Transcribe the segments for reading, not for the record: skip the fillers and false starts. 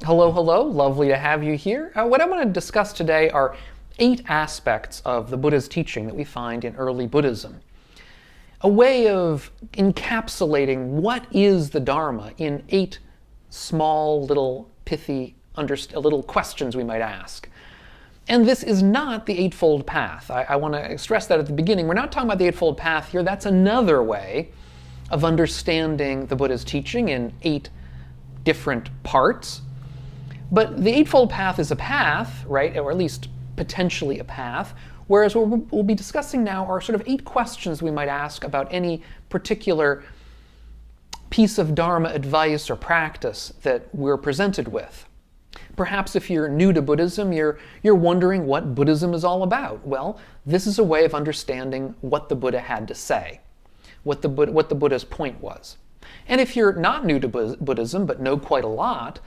Hello, hello. Lovely to have you here. What I want to discuss today are 8 aspects of the Buddha's teaching that we find in early Buddhism. A way of encapsulating what is the Dharma in 8 small, little, pithy, little questions we might ask. And this is not the Eightfold Path. I want to stress that at the beginning. We're not talking about the Eightfold Path here. That's another way of understanding the Buddha's teaching in 8 different parts. But the Eightfold Path is a path, right, or at least potentially a path, whereas what we'll be discussing now are sort of 8 questions we might ask about any particular piece of Dharma advice or practice that we're presented with. Perhaps if you're new to Buddhism, you're wondering what Buddhism is all about. Well, this is a way of understanding what the Buddha had to say, what the Buddha's point was. And if you're not new to Buddhism, but know quite a lot,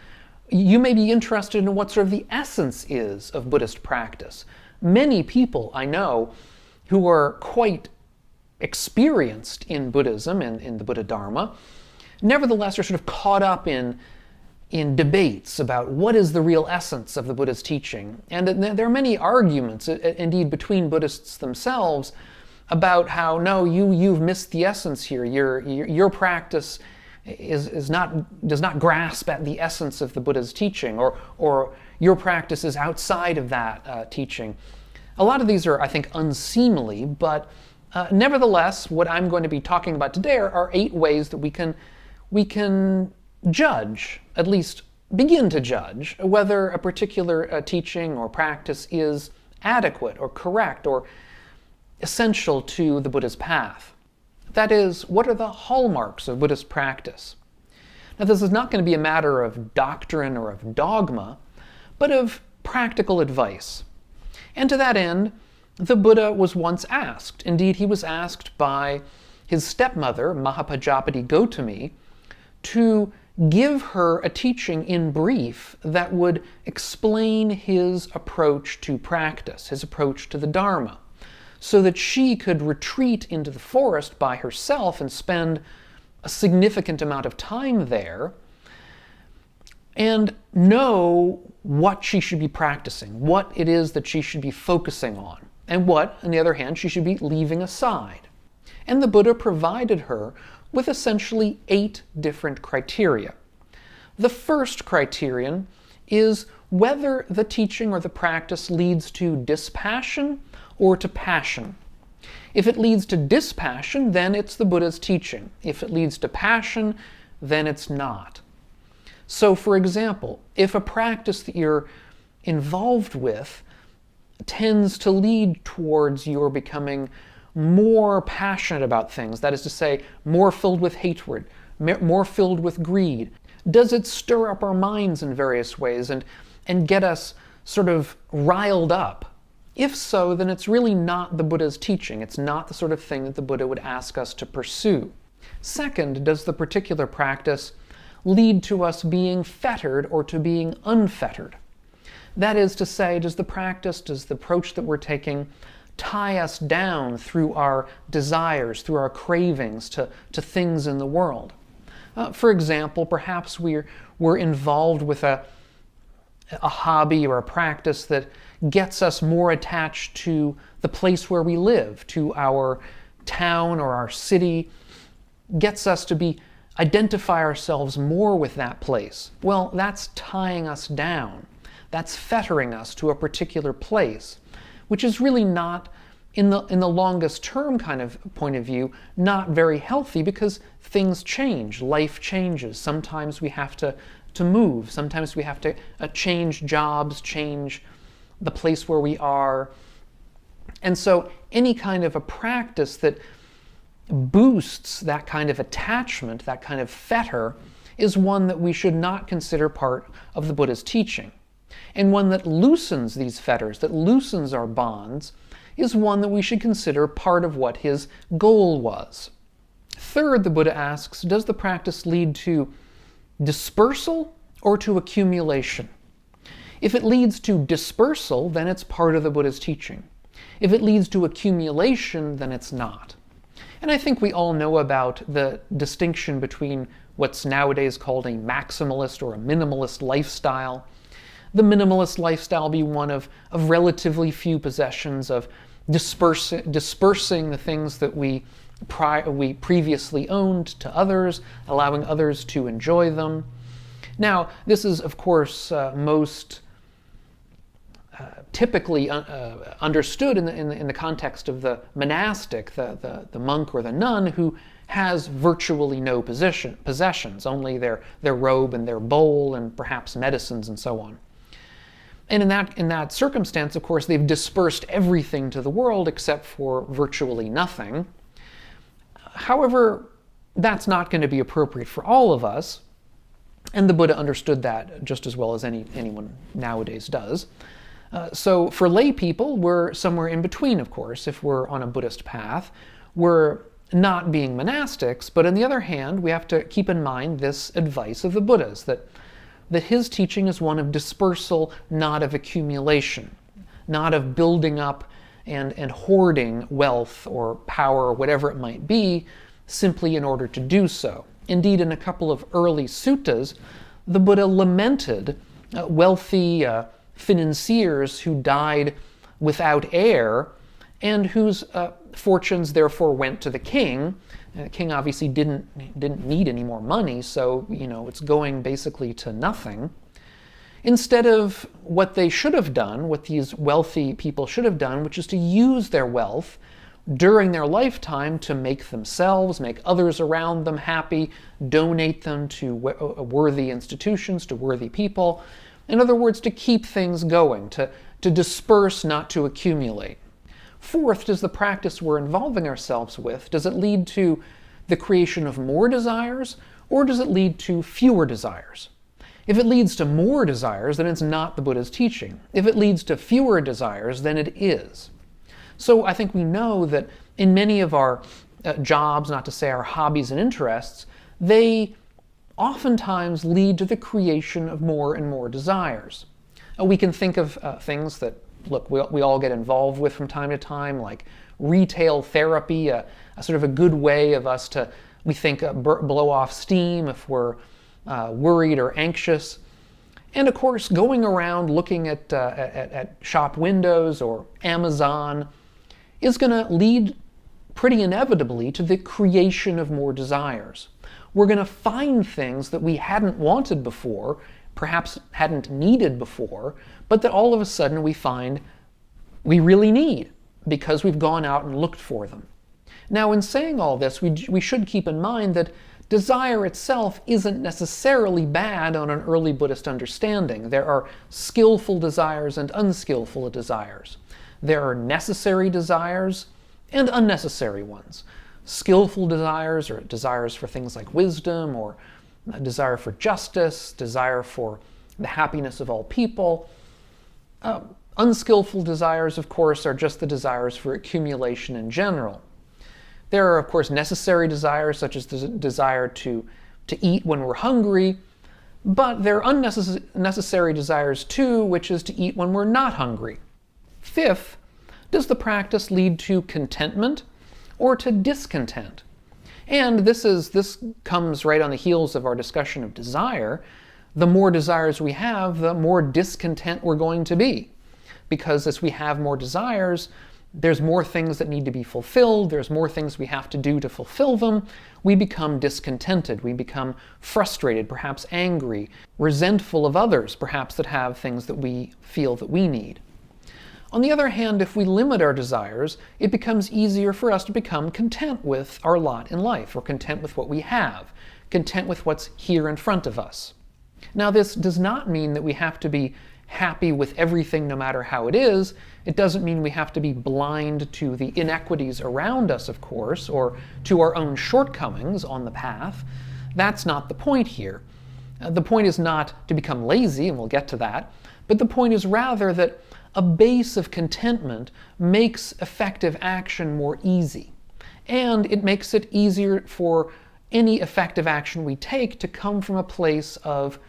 you may be interested in what sort of the essence is of Buddhist practice. Many people I know who are quite experienced in Buddhism and in the Buddha Dharma, nevertheless are sort of caught up in debates about what is the real essence of the Buddha's teaching. And there are many arguments, indeed, between Buddhists themselves about how, no, you've missed the essence here. Your practice does not grasp at the essence of the Buddha's teaching, or your practice is outside of that teaching. A lot of these are, I think, unseemly, but nevertheless, what I'm going to be talking about today are 8 ways that we can judge, at least begin to judge, whether a particular teaching or practice is adequate or correct or essential to the Buddha's path. That is, what are the hallmarks of Buddhist practice? Now, this is not going to be a matter of doctrine or of dogma, but of practical advice. And to that end, the Buddha was once asked, indeed he was asked by his stepmother, Mahāpajāpatī Gotamī, to give her a teaching in brief that would explain his approach to practice, his approach to the Dharma, so that she could retreat into the forest by herself and spend a significant amount of time there and know what she should be practicing, what it is that she should be focusing on, and what, on the other hand, she should be leaving aside. And the Buddha provided her with essentially 8 different criteria. The first criterion is whether the teaching or the practice leads to dispassion or to passion. If it leads to dispassion, then it's the Buddha's teaching. If it leads to passion, then it's not. So, for example, if a practice that you're involved with tends to lead towards your becoming more passionate about things, that is to say, more filled with hatred, more filled with greed, does it stir up our minds in various ways and get us sort of riled up? If so, then it's really not the Buddha's teaching. It's not the sort of thing that the Buddha would ask us to pursue. Second, does the particular practice lead to us being fettered or to being unfettered? That is to say, does the approach that we're taking tie us down through our desires, through our cravings to things in the world? For example, perhaps we're involved with a hobby or a practice that gets us more attached to the place where we live, to our town or our city, gets us to identify ourselves more with that place. Well, that's tying us down. That's fettering us to a particular place, which is really not, in the longest term kind of point of view, not very healthy, because things change, life changes. Sometimes we have to move. Sometimes we have to change jobs, change the place where we are. And so any kind of a practice that boosts that kind of attachment, that kind of fetter, is one that we should not consider part of the Buddha's teaching. And one that loosens these fetters, that loosens our bonds, is one that we should consider part of what his goal was. Third, the Buddha asks, does the practice lead to dispersal or to accumulation? If it leads to dispersal, then it's part of the Buddha's teaching. If it leads to accumulation, then it's not. And I think we all know about the distinction between what's nowadays called a maximalist or a minimalist lifestyle. The minimalist lifestyle be one of relatively few possessions, of dispersing the things that we previously owned to others, allowing others to enjoy them. Now, this is, of course, most typically understood in the context of the monastic, the monk or the nun who has virtually no possessions, only their robe and their bowl and perhaps medicines and so on. And in that circumstance, of course, they've dispersed everything to the world except for virtually nothing. However, that's not going to be appropriate for all of us, and the Buddha understood that just as well as anyone nowadays does. So for lay people, we're somewhere in between, of course. If we're on a Buddhist path, we're not being monastics, but on the other hand, we have to keep in mind this advice of the Buddha's, that his teaching is one of dispersal, not of accumulation, not of building up and hoarding wealth or power or whatever it might be, simply in order to do so. Indeed, in a couple of early suttas, the Buddha lamented wealthy financiers who died without heir and whose fortunes therefore went to the king. The king obviously didn't need any more money, so it's going basically to nothing. Instead of what they should have done, what these wealthy people should have done, which is to use their wealth during their lifetime to make themselves, make others around them happy, donate them to worthy institutions, to worthy people. In other words, to keep things going, to disperse, not to accumulate. Fourth, does the practice we're involving ourselves with, does it lead to the creation of more desires, or does it lead to fewer desires? If it leads to more desires, then it's not the Buddha's teaching. If it leads to fewer desires, then it is. So I think we know that in many of our jobs, not to say our hobbies and interests, they oftentimes lead to the creation of more and more desires. We can think of things that, look, we all get involved with from time to time, like retail therapy, a sort of a good way of us to, we think, blow off steam if we're worried or anxious. And of course, going around looking at shop windows or Amazon is going to lead pretty inevitably to the creation of more desires. We're going to find things that we hadn't wanted before, perhaps hadn't needed before, but that all of a sudden we find we really need because we've gone out and looked for them. Now, in saying all this, we should keep in mind that desire itself isn't necessarily bad on an early Buddhist understanding. There are skillful desires and unskillful desires. There are necessary desires and unnecessary ones. Skillful desires are desires for things like wisdom, or a desire for justice, desire for the happiness of all people. Unskillful desires, of course, are just the desires for accumulation in general. There are, of course, necessary desires, such as the desire to eat when we're hungry, but there are unnecessary desires too, which is to eat when we're not hungry. Fifth, does the practice lead to contentment or to discontent? And this comes right on the heels of our discussion of desire. The more desires we have, the more discontent we're going to be. Because as we have more desires, there's more things that need to be fulfilled, there's more things we have to do to fulfill them. We become discontented, we become frustrated, perhaps angry, resentful of others, perhaps that have things that we feel that we need. On the other hand, if we limit our desires, it becomes easier for us to become content with our lot in life, or content with what we have, content with what's here in front of us. Now, this does not mean that we have to be happy with everything no matter how it is. It doesn't mean we have to be blind to the inequities around us, of course, or to our own shortcomings on the path. That's not the point here. The point is not to become lazy, and we'll get to that, but the point is rather that a base of contentment makes effective action more easy, and it makes it easier for any effective action we take to come from a place of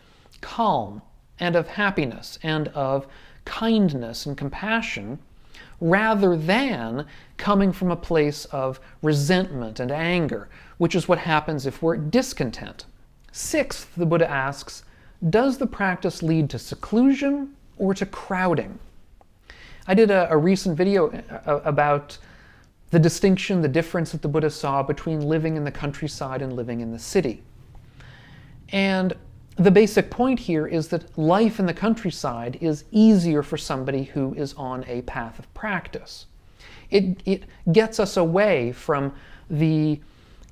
calm and of happiness and of kindness and compassion, rather than coming from a place of resentment and anger, which is what happens if we're discontent. Sixth, the Buddha asks, does the practice lead to seclusion or to crowding? I did a recent video about the distinction, the difference that the Buddha saw between living in the countryside and living in the city. And the basic point here is that life in the countryside is easier for somebody who is on a path of practice. It gets us away from the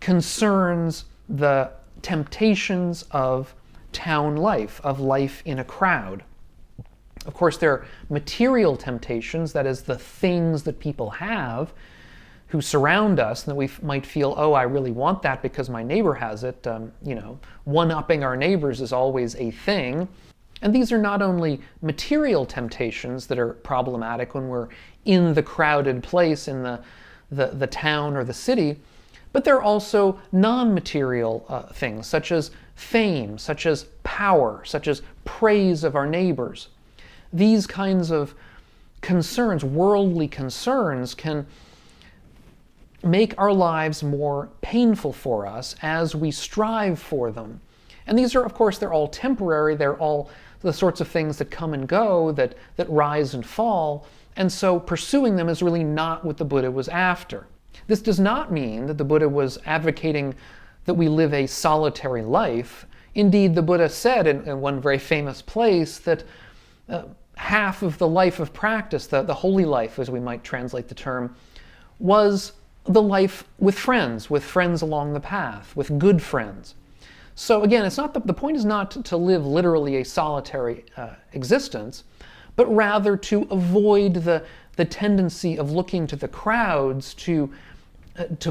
concerns, the temptations of town life, of life in a crowd. Of course, there are material temptations, that is, the things that people have who surround us, and that we might feel, oh, I really want that because my neighbor has it. One-upping our neighbors is always a thing. And these are not only material temptations that are problematic when we're in the crowded place in the town or the city, but they're also non-material things, such as fame, such as power, such as praise of our neighbors. These kinds of concerns, worldly concerns, can make our lives more painful for us as we strive for them. And these are, of course, they're all temporary. They're all the sorts of things that come and go, that rise and fall. And so pursuing them is really not what the Buddha was after. This does not mean that the Buddha was advocating that we live a solitary life. Indeed, the Buddha said in one very famous place that half of the life of practice, the holy life, as we might translate the term, was the life with friends along the path, with good friends. So again, it's not the point is not to live literally a solitary existence, but rather to avoid the tendency of looking to the crowds to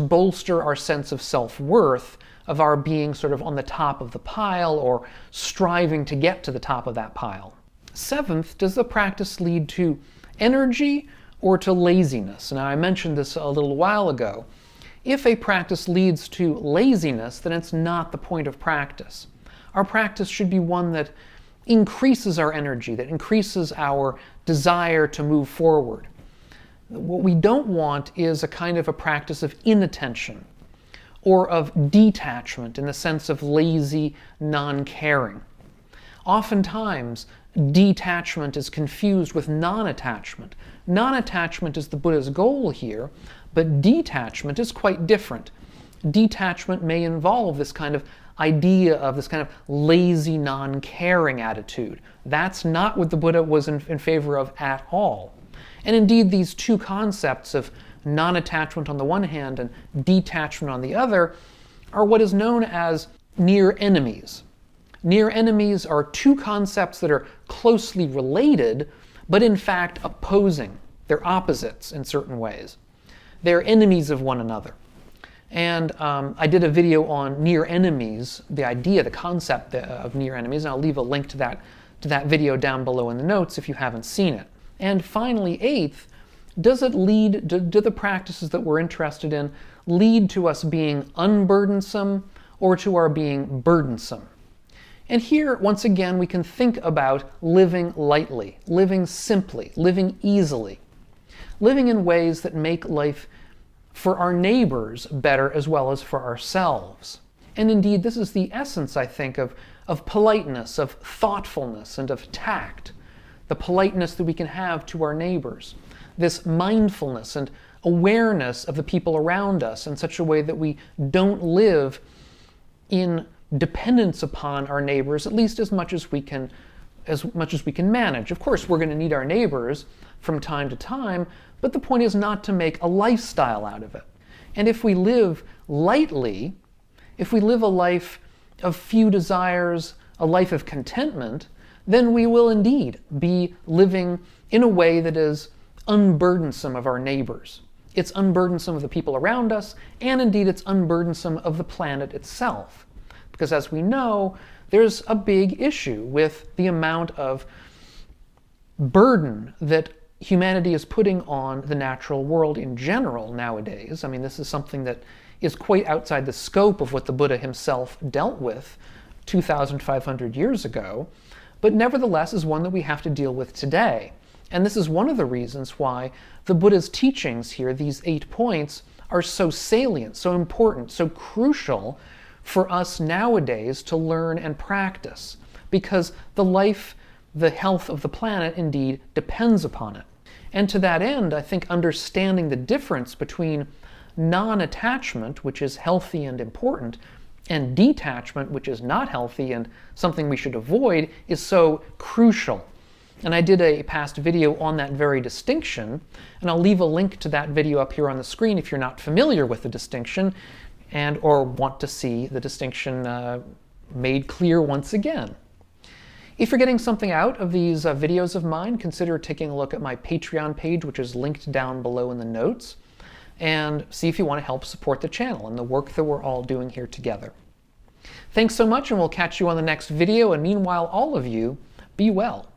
bolster our sense of self-worth, of our being sort of on the top of the pile or striving to get to the top of that pile. Seventh, does the practice lead to energy or to laziness? Now, I mentioned this a little while ago. If a practice leads to laziness, then it's not the point of practice. Our practice should be one that increases our energy, that increases our desire to move forward. What we don't want is a kind of a practice of inattention or of detachment in the sense of lazy non-caring. Oftentimes, detachment is confused with non-attachment. Non-attachment is the Buddha's goal here, but detachment is quite different. Detachment may involve this kind of idea of this kind of lazy, non-caring attitude. That's not what the Buddha was in favor of at all. And indeed, these two concepts of non-attachment on the one hand and detachment on the other are what is known as near enemies. Near enemies are two concepts that are closely related, but in fact opposing. They're opposites in certain ways. They're enemies of one another. And I did a video on near enemies, the idea, the concept of near enemies, and I'll leave a link to that video down below in the notes if you haven't seen it. And finally, eighth, do the practices that we're interested in lead to us being unburdensome or to our being burdensome? And here, once again, we can think about living lightly, living simply, living easily, living in ways that make life for our neighbors better as well as for ourselves. And indeed, this is the essence, I think, of politeness, of thoughtfulness, and of tact, the politeness that we can have to our neighbors, this mindfulness and awareness of the people around us in such a way that we don't live in dependence upon our neighbors, at least as much as we can manage. Of course, we're going to need our neighbors from time to time, but the point is not to make a lifestyle out of it. And if we live lightly, if we live a life of few desires, a life of contentment, then we will indeed be living in a way that is unburdensome of our neighbors. It's unburdensome of the people around us, and indeed it's unburdensome of the planet itself. Because as we know, there's a big issue with the amount of burden that humanity is putting on the natural world in general nowadays. I mean, this is something that is quite outside the scope of what the Buddha himself dealt with 2,500 years ago, but nevertheless is one that we have to deal with today. And this is one of the reasons why the Buddha's teachings here, these 8 points, are so salient, so important, so crucial for us nowadays to learn and practice, because the health of the planet indeed depends upon it. And to that end, I think understanding the difference between non-attachment, which is healthy and important, and detachment, which is not healthy and something we should avoid, is so crucial. And I did a past video on that very distinction, and I'll leave a link to that video up here on the screen if you're not familiar with the distinction or want to see the distinction made clear once again. If you're getting something out of these videos of mine, consider taking a look at my Patreon page, which is linked down below in the notes, and see if you want to help support the channel and the work that we're all doing here together. Thanks so much, and we'll catch you on the next video, and meanwhile, all of you, be well.